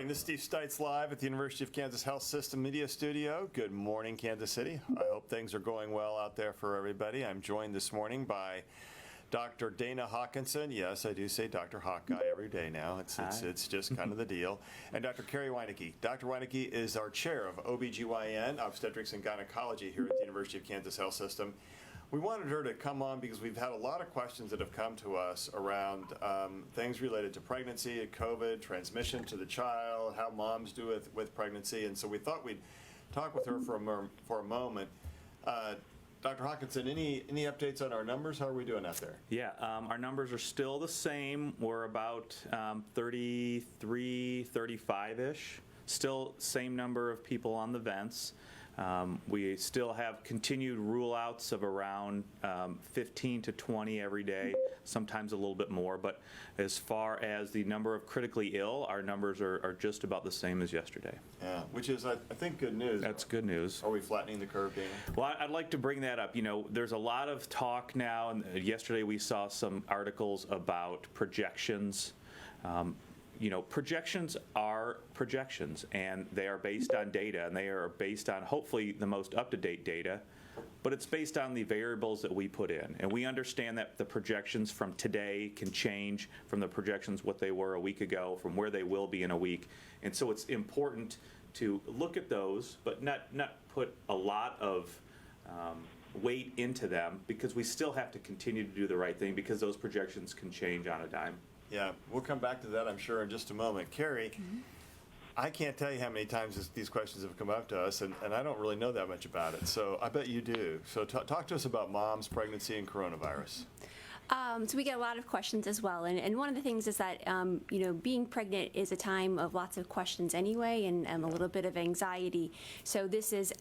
morning. This is Steve Stites live at the University of Kansas Health System Media Studio. Good morning, Kansas City. I hope things are going well out there for everybody. I'm joined this morning by Dr. Dana Hawkinson. Yes, I do say Dr. Hawkeye every day now. It's just kind of the deal. And Dr. Carrie Weinecke. Dr. Weinecke is our chair of OBGYN, Obstetrics and Gynecology here at the University of Kansas Health System. We wanted her to come on because we've had a lot of questions that have come to us around things related to pregnancy, COVID, transmission to the child, how moms do it with pregnancy. And so we thought we'd talk with her for a moment. Dr. Hawkinson, any updates on our numbers? How are we doing out there? Yeah, our numbers are still the same. We're about 33, 35-ish. Still same number of people on the vents. We still have continued rule-outs of around 15 to 20 every day, sometimes a little bit more. But as far as the number of critically ill, our numbers are just about the same as yesterday. Yeah, which is, I think, good news. That's good news. Are we flattening the curve, Dana? Well, I'd like to bring that up. You know, there's a lot of talk now, and yesterday we saw some articles about projections. You know, projections are projections, and they are based on data, and they are based on hopefully the most up-to-date data, but it's based on the variables that we put in. And we understand that the projections from today can change from the projections what they were a week ago, from where they will be in a week. And so it's important to look at those, but not put a lot of weight into them, because we still have to continue to do the right thing, because those projections can change on a dime. Yeah, we'll come back to that, I'm sure, in just a moment. Carrie, I can't tell you how many times these questions have come up to us, and I don't really know that much about it. So I bet you do. So talk to us about moms, pregnancy, and coronavirus. So we get a lot of questions as well, and one of the things is that you know, being pregnant is a time of lots of questions anyway, and a little bit of anxiety. So this is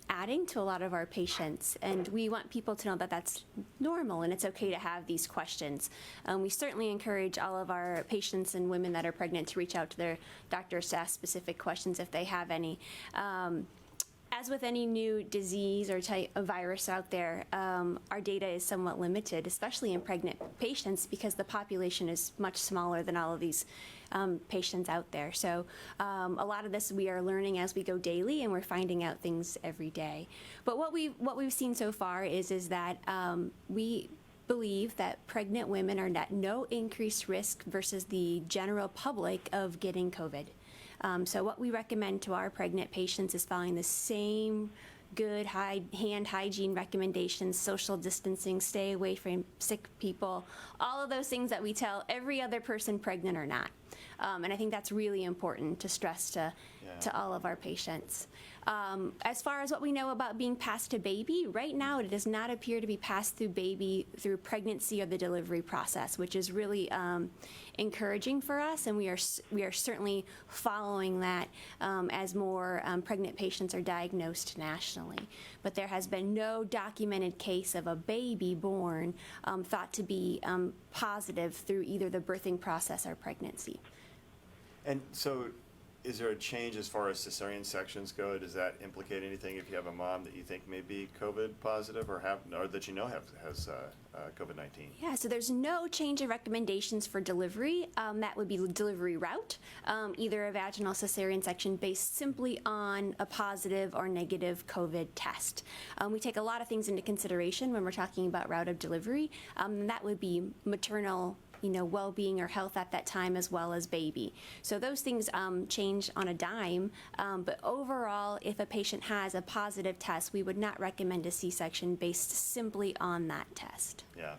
adding to a lot of our patients, and we want people to know that that's normal and it's okay to have these questions. We certainly encourage all of our patients and women that are pregnant to reach out to their doctors to ask specific questions if they have any. As with any new disease or type of virus out there, our data is somewhat limited, especially in pregnant patients, because the population is much smaller than all of these patients out there. So a lot of this we are learning as we go daily, and we're finding out things every day. But what we've seen so far is that we believe that pregnant women are at no increased risk versus the general public of getting COVID. So what we recommend to our pregnant patients is following the same good hand hygiene recommendations, social distancing, stay away from sick people, all of those things that we tell every other person, pregnant or not. And I think that's really important to stress to all of our patients. As far as what we know about being passed to baby, right now it does not appear to be passed through baby through pregnancy or the delivery process, which is really encouraging for us, and we are certainly following that as more pregnant patients are diagnosed nationally. But there has been no documented case of a baby born thought to be positive through either the birthing process or pregnancy. And so, is there a change as far as cesarean sections go? Does that implicate anything if you have a mom that you think may be COVID positive or that you know has COVID-19? Yeah, so there's no change in recommendations for delivery. That would be delivery route, either a vaginal cesarean section based simply on a positive or negative COVID test. We take a lot of things into consideration when we're talking about route of delivery. That would be maternal, you know, well-being or health at that time, as well as baby. So those things change on a dime, but overall, if a patient has a positive test, we would not recommend a C-section based simply on that test. Yeah.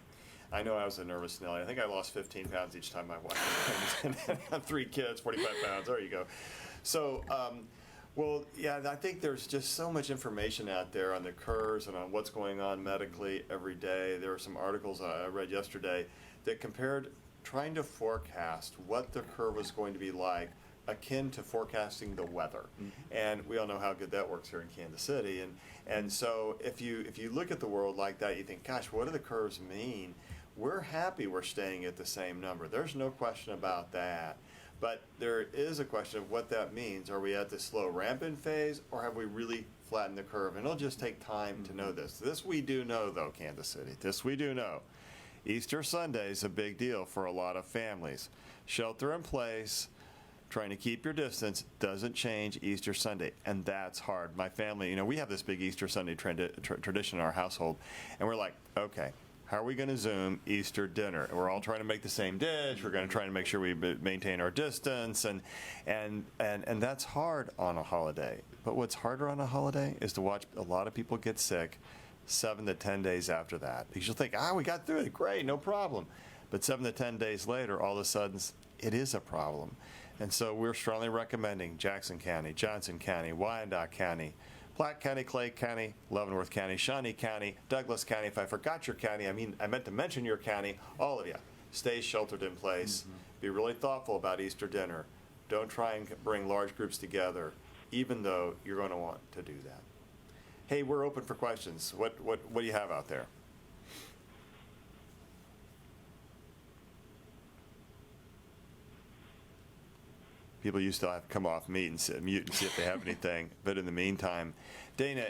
I know I was a nervous Nelly. I think I lost 15 pounds each time I watched it. And I have 3 kids, 45 pounds. There you go. So, well, yeah, I think there's just so much information out there on the curves and on what's going on medically every day. There were some articles I read yesterday that compared trying to forecast what the curve was going to be like, akin to forecasting the weather. And we all know how good that works here in Kansas City. And so if you look at the world like that, you think, gosh, what do the curves mean? We're happy we're staying at the same number. There's no question about that. But there is a question of what that means. Are we at the slow rampant phase, or have we really flattened the curve? And it'll just take time to know this. This we do know, though, Kansas City. This we do know. Easter Sunday is a big deal for a lot of families. Shelter in place, trying to keep your distance doesn't change Easter Sunday, and that's hard. My family, we have this big Easter Sunday tradition in our household, and we're like, okay, how are we going to Zoom Easter dinner? And we're all trying to make the same dish. We're going to try to make sure we maintain our distance, and that's hard on a holiday. But what's harder on a holiday is to watch a lot of people get sick 7 to 10 days after that. Because you'll think, we got through it, great, no problem. But 7 to 10 days later, all of a sudden, it is a problem. And so we're strongly recommending Jackson County, Johnson County, Wyandotte County, Platte County, Clay County, Leavenworth County, Shawnee County, Douglas County. If I forgot your county, I meant to mention your county. All of you, stay sheltered in place. Be really thoughtful about Easter dinner. Don't try and bring large groups together, even though you're going to want to do that. Hey, we're open for questions. What do you have out there? People used to have to come off mute and see if they have anything. But in the meantime, Dana,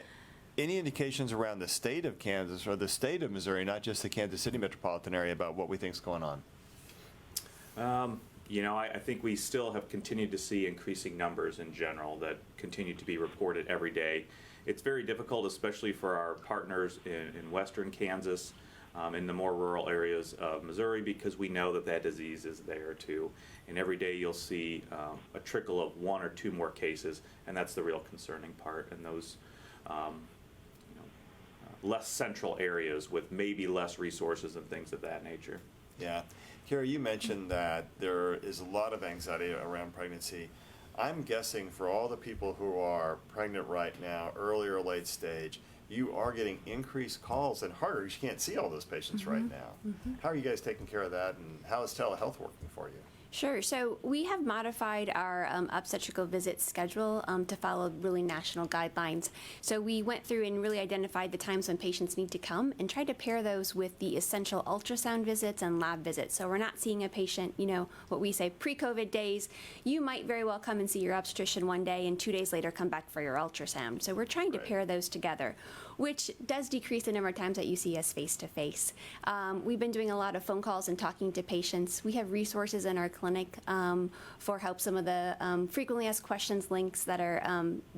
any indications around the state of Kansas or the state of Missouri, not just the Kansas City metropolitan area, about what we think is going on? I think we still have continued to see increasing numbers in general that continue to be reported every day. It's very difficult, especially for our partners in western Kansas, in the more rural areas of Missouri, because we know that disease is there too. And every day you'll see a trickle of 1 or 2 more cases, and that's the real concerning part. And those less central areas with maybe less resources and things of that nature. Yeah. Kara, you mentioned that there is a lot of anxiety around pregnancy. I'm guessing for all the people who are pregnant right now, early or late stage, you are getting increased calls and harder because you can't see all those patients right now. How are you guys taking care of that, and how is telehealth working for you? Sure. So we have modified our obstetrical visit schedule to follow really national guidelines. So we went through and really identified the times when patients need to come and tried to pair those with the essential ultrasound visits and lab visits. So we're not seeing a patient, what we say pre-COVID days. You might very well come and see your obstetrician one day and 2 days later come back for your ultrasound. So we're trying to pair those together, which does decrease the number of times that you see us face-to-face. We've been doing a lot of phone calls and talking to patients. We have resources in our clinic for help. Some of the frequently asked questions links that are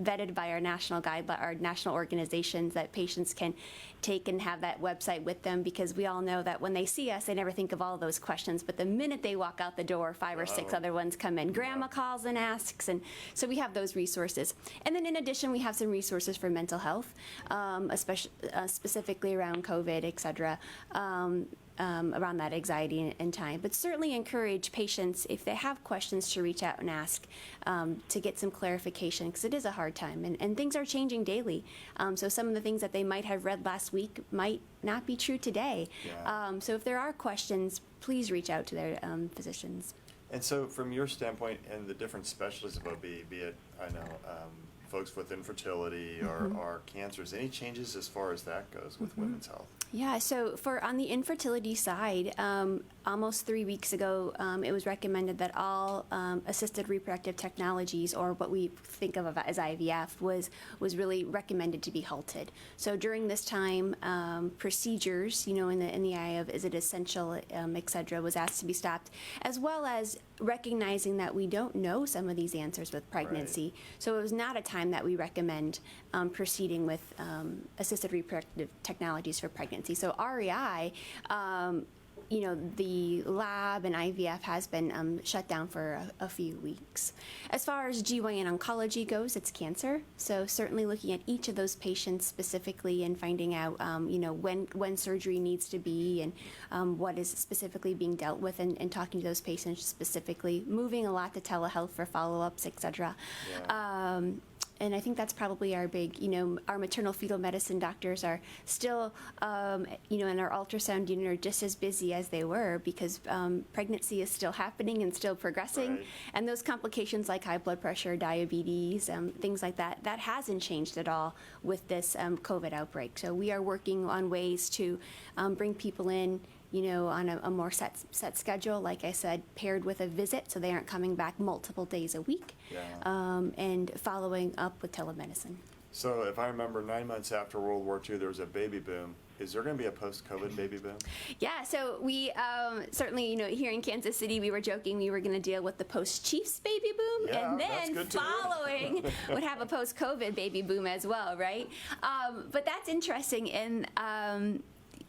vetted by our national our national organizations that patients can take and have that website with them, because we all know that when they see us, they never think of all those questions. But the minute they walk out the door, 5 or 6 other ones come in. Grandma calls and asks, and so we have those resources. And then in addition, we have some resources for mental health, especially specifically around COVID, et cetera. Around that anxiety and time. But certainly encourage patients, if they have questions, to reach out and ask to get some clarification, because it is a hard time, and things are changing daily. So some of the things that they might have read last week might not be true today. Yeah. So if there are questions, please reach out to their physicians. And so from your standpoint and the different specialties of OB, be it, folks with infertility or cancers, any changes as far as that goes with women's health? Yeah, so on the infertility side, almost 3 weeks ago, it was recommended that all assisted reproductive technologies, or what we think of as IVF, was really recommended to be halted. So during this time, procedures, in the eye of is it essential, et cetera, was asked to be stopped, as well as recognizing that we don't know some of these answers with pregnancy. Right. So it was not a time that we recommend proceeding with assisted reproductive technologies for pregnancy. So REI, the lab and IVF has been shut down for a few weeks. As far as GYN oncology goes, it's cancer. So certainly looking at each of those patients specifically and finding out, when surgery needs to be and what is specifically being dealt with, and talking to those patients specifically, moving a lot to telehealth for follow-ups, et cetera. Yeah. And I think that's probably our big, our maternal fetal medicine doctors are still, in our ultrasound unit are just as busy as they were, because pregnancy is still happening and still progressing. Right. And those complications like high blood pressure, diabetes, things like that hasn't changed at all with this COVID outbreak. So we are working on ways to bring people in, on a more set schedule, like I said, paired with a visit, so they aren't coming back multiple days a week. Yeah. And following up with telemedicine. So if I remember, 9 months after World War II, there was a baby boom, is there going to be a post-COVID baby boom? Yeah, so we certainly, here in Kansas City, we were joking we were going to deal with the post-Chiefs baby boom, Yeah, and that's then good too. following would have a post-COVID baby boom as well, right? But that's interesting, and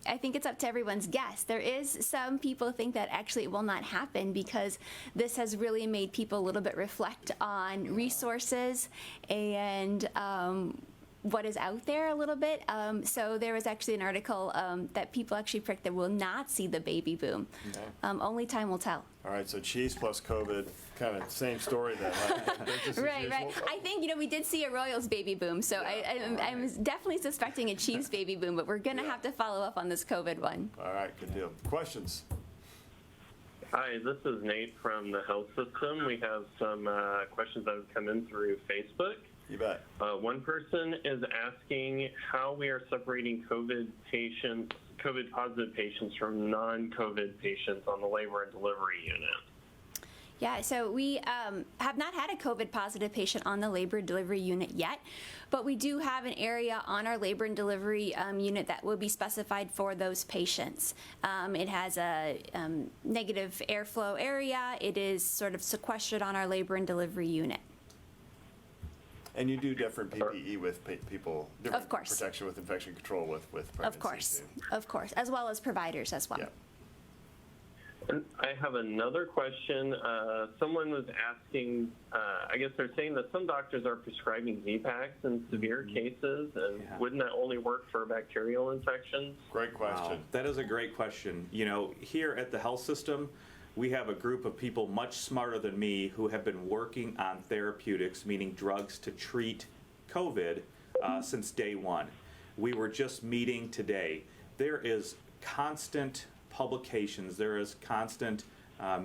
I think it's up to everyone's guess. There is some people think that actually it will not happen because this has really made people a little bit reflect on resources and what is out there a little bit. So there was actually an article that people actually predict that will not see the baby boom. Okay. Only time will tell. All right, so Chiefs plus COVID, kind of same story then. Right? Business as Right. usual. I think, we did see a Royals baby boom, so I'm definitely suspecting a Chiefs baby boom, but we're going to have to follow up on this COVID one. All right, good deal. Questions? Hi, this is Nate from the health system. We have some questions that have come in through Facebook. You bet. One person is asking how we are separating COVID positive patients from non-COVID patients on the labor and delivery unit. Yeah, so we have not had a COVID positive patient on the labor and delivery unit yet, but we do have an area on our labor and delivery unit that will be specified for those patients. It has a negative airflow area. It is sort of sequestered on our labor and delivery unit. And you do different PPE with people, different Of course. protection with infection control with pregnancy Of course, too. of course, as well as providers as well. Yeah. And I have another question. Someone was asking, I guess they're saying that some doctors are prescribing ZPaks in severe cases, and wouldn't that only work for bacterial infections? Great question. Wow, that is a great question. Here at the health system, we have a group of people much smarter than me who have been working on therapeutics, meaning drugs to treat COVID, since day one. We were just meeting today. There is constant publications, there is constant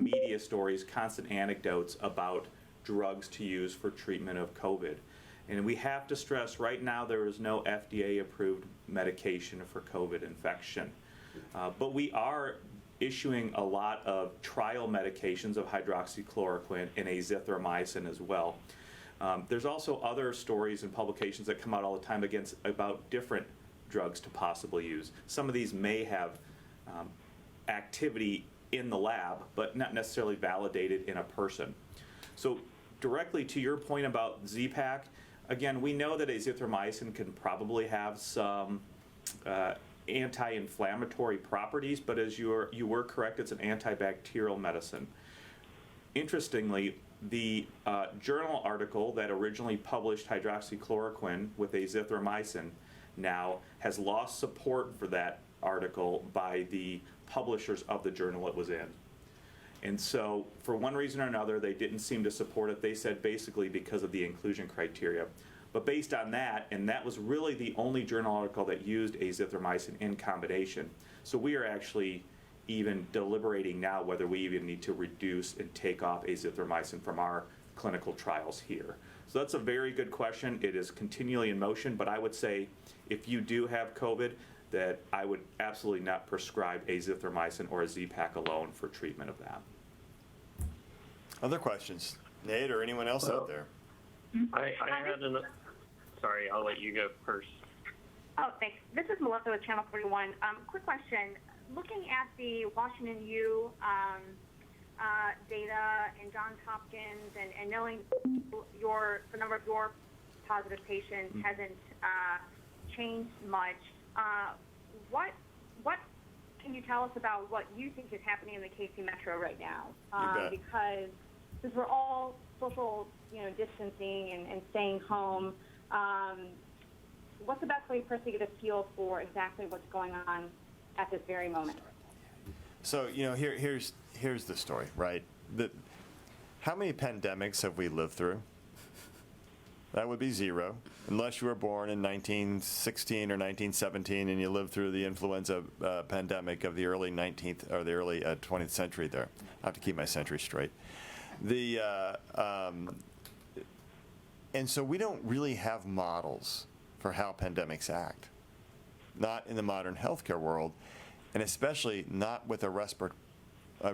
media stories, constant anecdotes about drugs to use for treatment of COVID. And we have to stress right now there is no FDA-approved medication for COVID infection. But we are issuing a lot of trial medications of hydroxychloroquine and azithromycin as well. There's also other stories and publications that come out all the time about different drugs to possibly use. Some of these may have activity in the lab, but not necessarily validated in a person. So directly to your point about ZPak, again, we know that azithromycin can probably have some anti-inflammatory properties, but as you were correct, it's an antibacterial medicine. Interestingly, the journal article that originally published hydroxychloroquine with azithromycin now has lost support for that article by the publishers of the journal it was in. And so, for one reason or another, they didn't seem to support it. They said basically because of the inclusion criteria. But based on that, and that was really the only journal article that used azithromycin in combination. So we are actually even deliberating now whether we even need to reduce and take off azithromycin from our clinical trials here. So that's a very good question. It is continually in motion, but I would say if you do have COVID, that I would absolutely not prescribe azithromycin or a ZPak alone for treatment of that. Other questions? Nate or anyone else out there? I had another. Sorry, I'll let you go first. Oh, thanks. This is Melissa with Channel 41. Quick question. Looking at the Washington U data and Johns Hopkins and knowing the number of your positive patients hasn't changed much, what can you tell us about what you think is happening in the KC Metro right now? Because since we're all social, distancing and staying home, what's the best way for us to get a feel for exactly what's going on at this very moment? So, here's the story, right? How many pandemics have we lived through? That would be zero, unless you were born in 1916 or 1917 and you lived through the influenza pandemic of the early 19th or the early 20th century there. I have to keep my century straight. And so we don't really have models for how pandemics act, not in the modern healthcare world, and especially not with a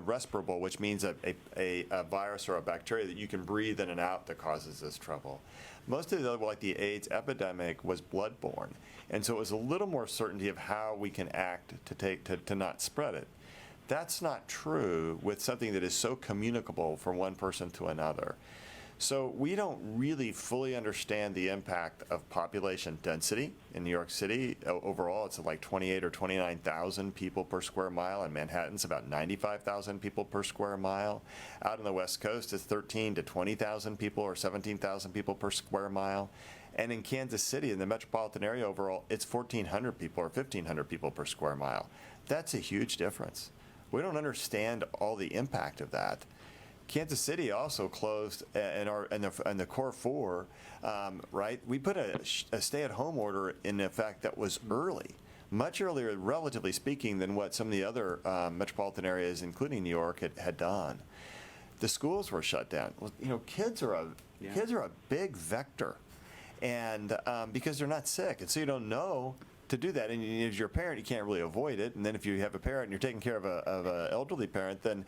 respirable, which means a virus or a bacteria that you can breathe in and out that causes this trouble. Most of the other, like the AIDS epidemic, was bloodborne, and so it was a little more certainty of how we can act to not spread it. That's not true with something that is so communicable from one person to another. So we don't really fully understand the impact of population density in New York City. Overall, it's like 28 or 29,000 people per square mile. In Manhattan, it's about 95,000 people per square mile. Out on the West Coast, it's 13 to 20,000 people or 17,000 people per square mile. And in Kansas City, in the metropolitan area overall, it's 1,400 people or 1,500 people per square mile. That's a huge difference. We don't understand all the impact of that. Kansas City also closed in the core four, right? We put a stay-at-home order in effect that was early, much earlier, relatively speaking, than what some of the other metropolitan areas, including New York, had done. The schools were shut down. Well, kids are a big vector, and because they're not sick, and so you don't know to do that. And as your parent, you can't really avoid it. And then if you have a parent and you're taking care of an elderly parent, then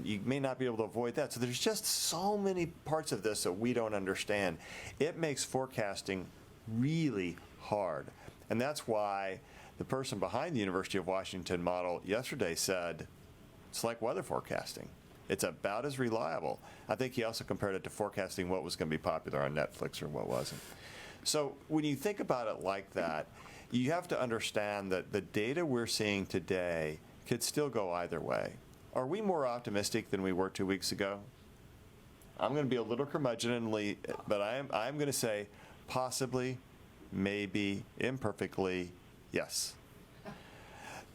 you may not be able to avoid that. So there's just so many parts of this that we don't understand. It makes forecasting really hard. And that's why the person behind the University of Washington model yesterday said, it's like weather forecasting. It's about as reliable. I think he also compared it to forecasting what was going to be popular on Netflix or what wasn't. So when you think about it like that, you have to understand that the data we're seeing today could still go either way. Are we more optimistic than we were 2 weeks ago? I'm going to be a little curmudgeonly, but I'm going to say possibly, maybe, imperfectly, yes.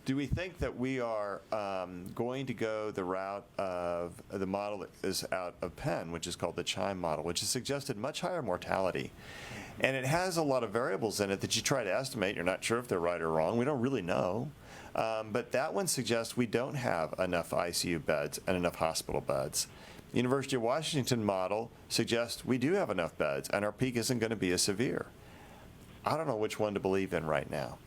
Do we think that we are going to go the route of the model that is out of Penn, which is called the CHIME model, which has suggested much higher mortality? And it has a lot of variables in it that you try to estimate. You're not sure if they're right or wrong. We don't really know. But that one suggests we don't have enough ICU beds and enough hospital beds. The University of Washington model suggests we do have enough beds and our peak isn't going to be as severe. I don't know which one to believe in right now.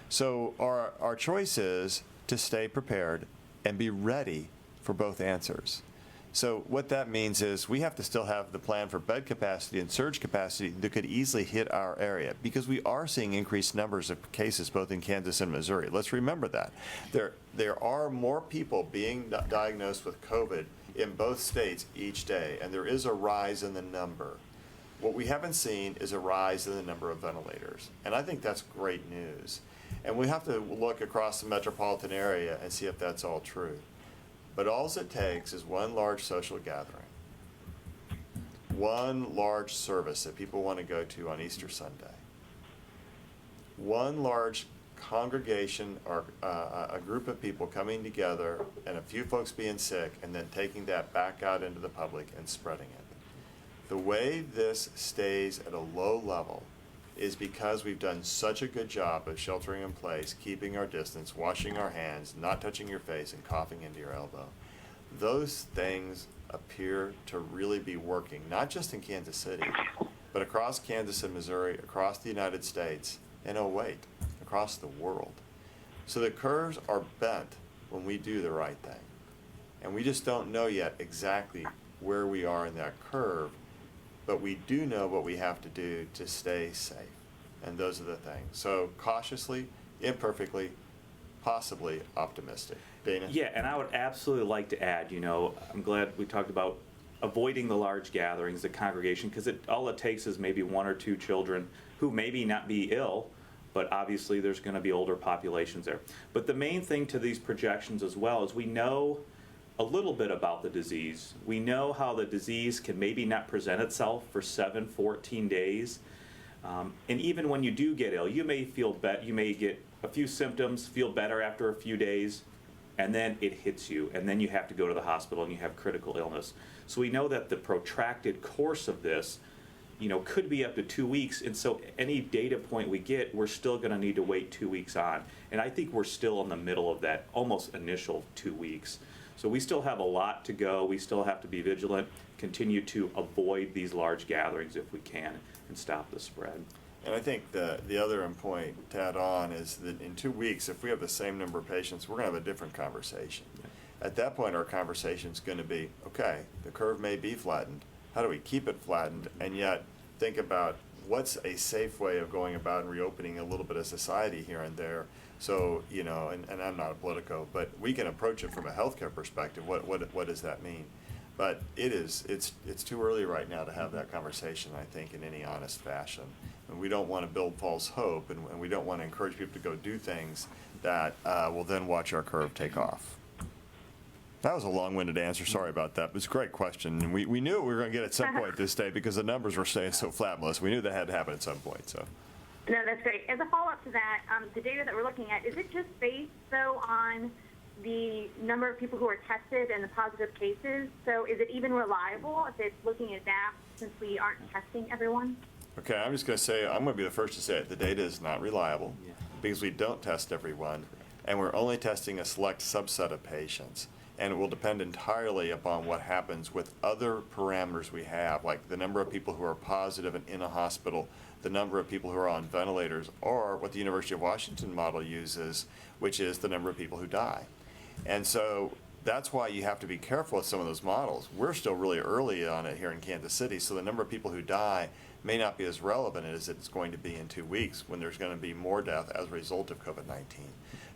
So our choice is to stay prepared and be ready for both answers. So what that means is we have to still have the plan for bed capacity and surge capacity that could easily hit our area, because we are seeing increased numbers of cases both in Kansas and Missouri. Let's remember that. There are more people being diagnosed with COVID in both states each day, and there is a rise in the number. What we haven't seen is a rise in the number of ventilators, and I think that's great news. And we have to look across the metropolitan area and see if that's all true. But all it takes is one large social gathering, one large service that people want to go to on Easter Sunday, one large congregation or a group of people coming together and a few folks being sick and then taking that back out into the public and spreading it. The way this stays at a low level is because we've done such a good job of sheltering in place, keeping our distance, washing our hands, not touching your face, and coughing into your elbow. Those things appear to really be working, not just in Kansas City, but across Kansas and Missouri, across the United States, and oh wait, across the world. So the curves are bent when we do the right thing. And we just don't know yet exactly where we are in that curve, but we do know what we have to do to stay safe. And those are the things. So cautiously, imperfectly, possibly optimistic. Dana? Yeah, and I would absolutely like to add, I'm glad we talked about avoiding the large gatherings, the congregation, because all it takes is maybe one or two children who maybe not be ill, but obviously there's going to be older populations there. But the main thing to these projections as well is we know a little bit about the disease. We know how the disease can maybe not present itself for 7-14 days. And even when you do get ill, you may you may get a few symptoms, feel better after a few days, and then it hits you, and then you have to go to the hospital and you have critical illness. So we know that the protracted course of this, could be up to 2 weeks, and so any data point we get, we're still going to need to wait 2 weeks on. And I think we're still in the middle of that almost initial 2 weeks. So we still have a lot to go. We still have to be vigilant, continue to avoid these large gatherings if we can, and stop the spread. And I think the other point to add on is that in 2 weeks, if we have the same number of patients, we're going to have a different conversation. at that point our conversation's going to be, okay, the curve may be flattened. How do we keep it flattened and yet think about what's a safe way of going about and reopening a little bit of society here and there? So, you know, and I'm not a politico, but we can approach it from a healthcare perspective. What does that mean? But it's too early right now to have that conversation, I think, in any honest fashion. And we don't want to build false hope, and we don't want to encourage people to go do things that will then watch our curve take off. That was a long-winded answer. Sorry about that. It was a great question. And we knew we were going to get at some point this day because the numbers were staying so flat, Melissa. We knew that had to happen at some point. So. No, that's great. As a follow-up to that, the data that we're looking at, is it just based, though, on the number of people who are tested and the positive cases? So is it even reliable if it's looking at that since we aren't testing everyone? Okay, I'm just going to say, I'm going to be the first to say it. The data is not reliable because we don't test everyone, and we're only testing a select subset of patients. And it will depend entirely upon what happens with other parameters we have, like the number of people who are positive and in a hospital, the number of people who are on ventilators, or what the University of Washington model uses, which is the number of people who die. And so that's why you have to be careful with some of those models. We're still really early on it here in Kansas City, so the number of people who die may not be as relevant as it's going to be in 2 weeks when there's going to be more death as a result of COVID-19.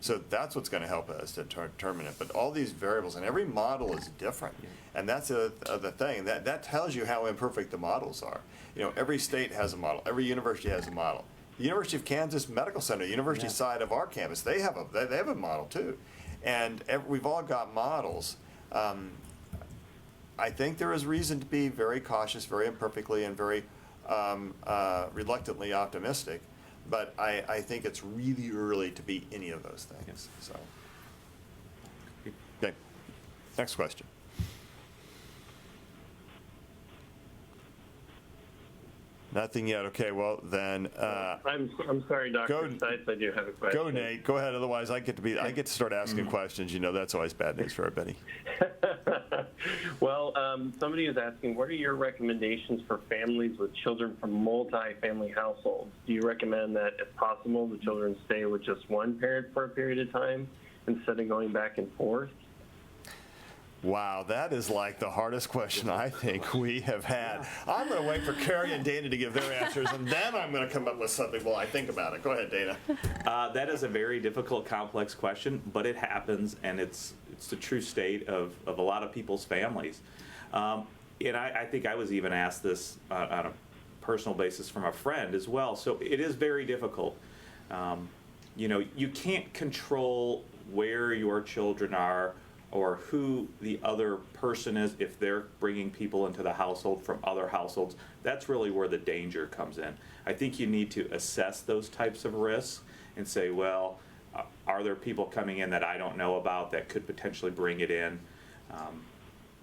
So that's what's going to help us to determine it. But all these variables, and every model is different. And that's the thing. That tells you how imperfect the models are. You know, every state has a model. Every university has a model. The University of Kansas Medical Center, the university side of our campus, they have a model too. And we've all got models. I think there is reason to be very cautious, very imperfectly, and very reluctantly optimistic. But I think it's really early to be any of those things. So, okay. Next question. Nothing yet. Okay. Well, then. I'm sorry, Dr. Stites. I do have a question. Go, Nate. Go ahead. Otherwise, I get to start asking questions. You know, that's always bad news for everybody. Well, somebody is asking, what are your recommendations for families with children from multi-family households? Do you recommend that, if possible, the children stay with just one parent for a period of time instead of going back and forth? Wow, that is like the hardest question I think we have had. I'm going to wait for Carrie and Dana to give their answers, and then I'm going to come up with something while I think about it. Go ahead, Dana. That is a very difficult, complex question, but it happens, and it's the true state of a lot of people's families. And I think I was even asked this on a personal basis from a friend as well. So it is very difficult. You know, you can't control where your children are or who the other person is if they're bringing people into the household from other households. That's really where the danger comes in. I think you need to assess those types of risks and say, well, are there people coming in that I don't know about that could potentially bring it in?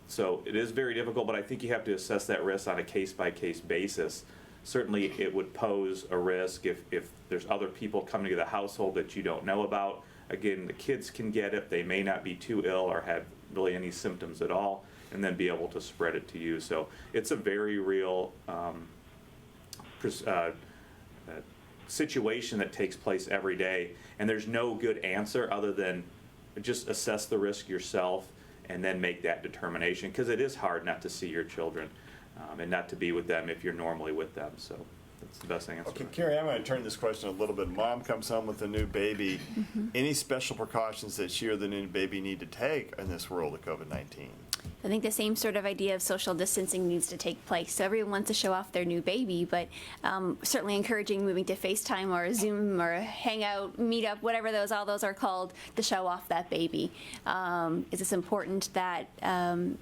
So it is very difficult, but I think you have to assess that risk on a case-by-case basis. Certainly it would pose a risk if there's other people coming to the household that you don't know about. Again, the kids can get it. They may not be too ill or have really any symptoms at all, and then be able to spread it to you. So it's a very real situation that takes place every day, and there's no good answer other than just assess the risk yourself and then make that determination, because it is hard not to see your children and not to be with them if you're normally with them. So that's the best answer. Okay, Carrie, I'm going to turn this question a little bit. Mom comes home with a new baby. Any special precautions that she or the new baby need to take in this world of COVID-19? I think the same sort of idea of social distancing needs to take place. So everyone wants to show off their new baby, but certainly encouraging moving to FaceTime or Zoom or Hangout, Meetup, whatever all those are called, to show off that baby. It's important that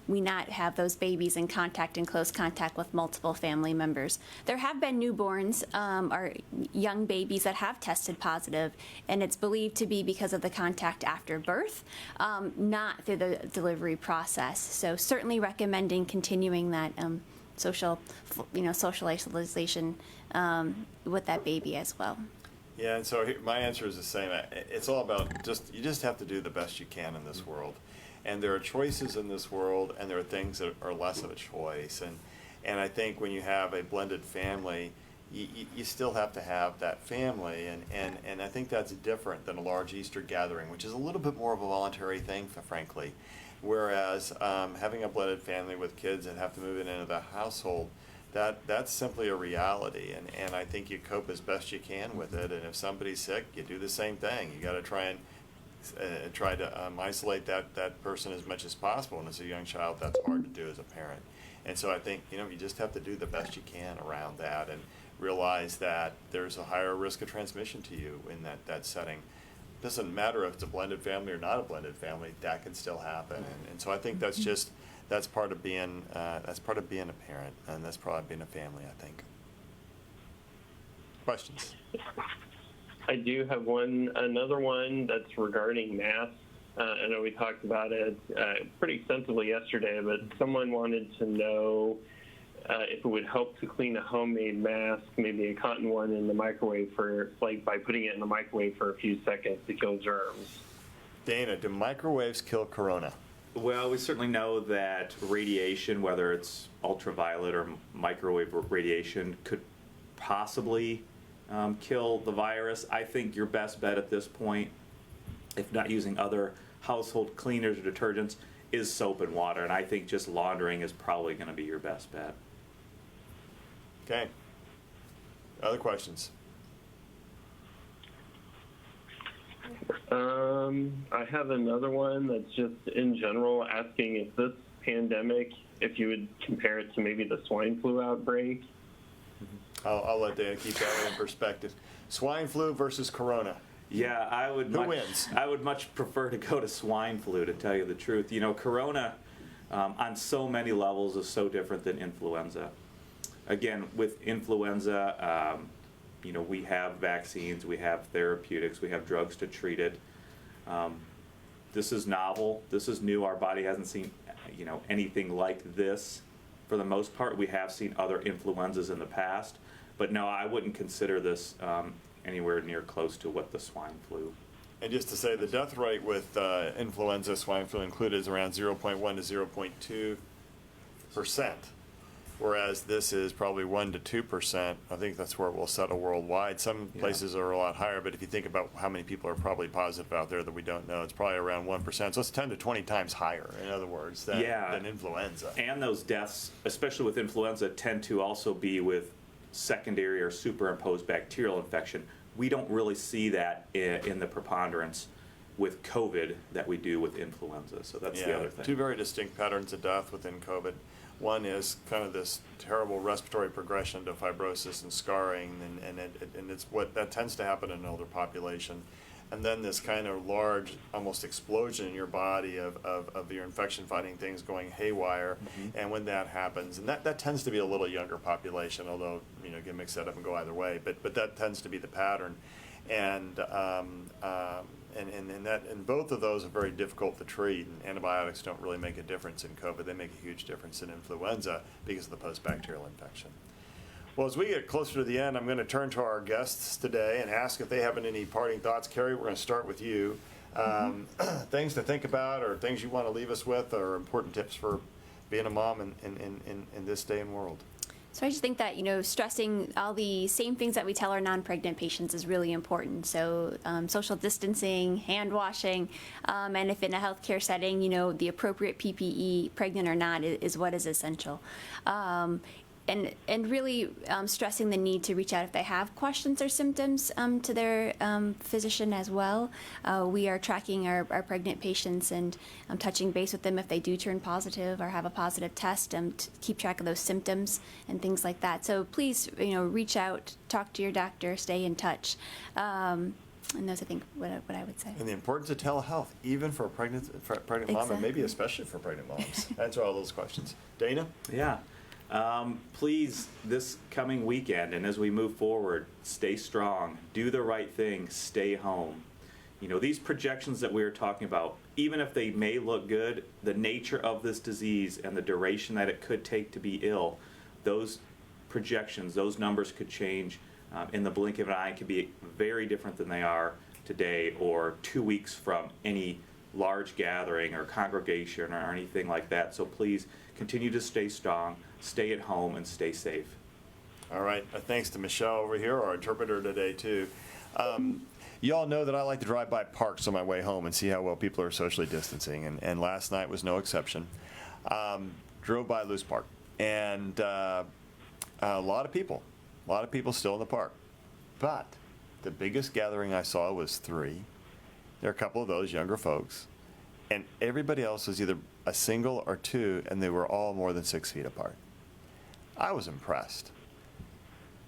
we not have those babies in close contact with multiple family members. There have been newborns or young babies that have tested positive, and it's believed to be because of the contact after birth, not through the delivery process. So certainly recommending continuing that social isolation with that baby as well. Yeah, and so my answer is the same. It's all about you just have to do the best you can in this world. And there are choices in this world, and there are things that are less of a choice. And I think when you have a blended family, you still have to have that family, and I think that's different than a large Easter gathering, which is a little bit more of a voluntary thing, frankly. Whereas having a blended family with kids that have to move into the household, that's simply a reality, and I think you cope as best you can with it. And if somebody's sick, you do the same thing. You got to try to isolate that person as much as possible. And as a young child, that's hard to do as a parent. And so I think you just have to do the best you can around that, and realize that there's a higher risk of transmission to you in that setting. It doesn't matter if it's a blended family or not a blended family, that can still happen. And so I think that's part of being a parent, and that's part of being a family, I think. Questions? I do have another one that's regarding masks. I know we talked about it pretty extensively yesterday, but someone wanted to know if it would help to clean a homemade mask, maybe a cotton one, in the microwave by putting it in the microwave for a few seconds to kill germs. Dana, do microwaves kill corona? Well, we certainly know that radiation, whether it's ultraviolet or microwave radiation, could possibly kill the virus. I think your best bet at this point, if not using other household cleaners or detergents, is soap and water. And I think just laundering is probably going to be your best bet. Okay. Other questions? I have another one that's just in general asking if this pandemic, if you would compare it to maybe the swine flu outbreak. I'll let Dana keep that in perspective. Swine flu versus corona. Yeah, Who wins? I would much prefer to go to swine flu, to tell you the truth. Corona on so many levels is so different than influenza. Again, with influenza, we have vaccines, we have therapeutics, we have drugs to treat it. This is novel. This is new. Our body hasn't seen, anything like this. For the most part, we have seen other influenzas in the past, but no, I wouldn't consider this anywhere near close to what the swine flu. And just to say, the death rate with influenza, swine flu included, is around 0.1 to 0.2%, whereas this is probably 1 to 2%. I think that's where it will settle worldwide. Some places are a lot higher, but if you think about how many people are probably positive out there that we don't know, it's probably around 1%. So it's 10 to 20 times higher, in other words, than influenza. And those deaths, especially with influenza, tend to also be with secondary or superimposed bacterial infection. We don't really see that in the preponderance with COVID that we do with influenza. So that's the other thing. Two very distinct patterns of death within COVID. One is kind of this terrible respiratory progression to fibrosis and scarring, and it's what that tends to happen in an older population. And then this kind of large, almost explosion in your body of your infection-fighting things going haywire. Mm-hmm. And when that happens, and that tends to be a little younger population, although get mixed up and go either way. But that tends to be the pattern, and both of those are very difficult to treat. And antibiotics don't really make a difference in COVID. They make a huge difference in influenza because of the post-bacterial infection. Well, as we get closer to the end, I'm going to turn to our guests today and ask if they have any parting thoughts. Carrie, we're going to start with you. Things to think about, or things you want to leave us with, or important tips for being a mom in this day and world. So I just think that, stressing all the same things that we tell our non-pregnant patients is really important. So social distancing, hand washing, and if in a healthcare setting, the appropriate PPE, pregnant or not, is what is essential. And really stressing the need to reach out if they have questions or symptoms to their physician as well. We are tracking our pregnant patients and touching base with them if they do turn positive or have a positive test, to keep track of those symptoms and things like that. So please, reach out, talk to your doctor, stay in touch. And those, I think, what I would say. And the importance of telehealth, even for a pregnant mom, and maybe especially for pregnant moms. Answer all those questions. Dana? Yeah. Please, this coming weekend and as we move forward, stay strong, do the right thing, stay home. These projections that we are talking about, even if they may look good, the nature of this disease and the duration that it could take to be ill, those projections, those numbers could change in the blink of an eye, and could be very different than they are today or 2 weeks from any large gathering or congregation or anything like that. So please continue to stay strong, stay at home, and stay safe. All right. Thanks to Michelle over here, our interpreter today, too. You all know that I like to drive by parks on my way home and see how well people are socially distancing, and last night was no exception. Drove by Loose Park, and a lot of people still in the park. But the biggest gathering I saw was 3. There are a couple of those younger folks, and everybody else was either a single or 2, and they were all more than 6 feet apart. I was impressed.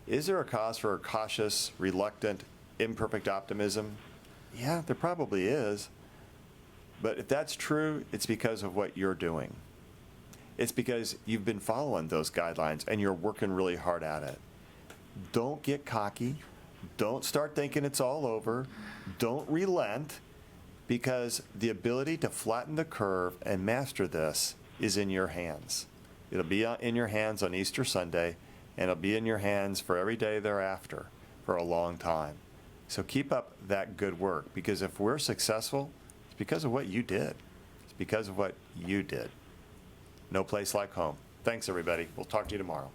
Is there a cause for cautious, reluctant, imperfect optimism? Yeah, there probably is. But if that's true, it's because of what you're doing. It's because you've been following those guidelines and you're working really hard at it. Don't get cocky. Don't start thinking it's all over. Don't relent, because the ability to flatten the curve and master this is in your hands. It'll be in your hands on Easter Sunday, and it'll be in your hands for every day thereafter for a long time. So keep up that good work, because if we're successful, it's because of what you did. It's because of what you did. No place like home. Thanks, everybody. We'll talk to you tomorrow.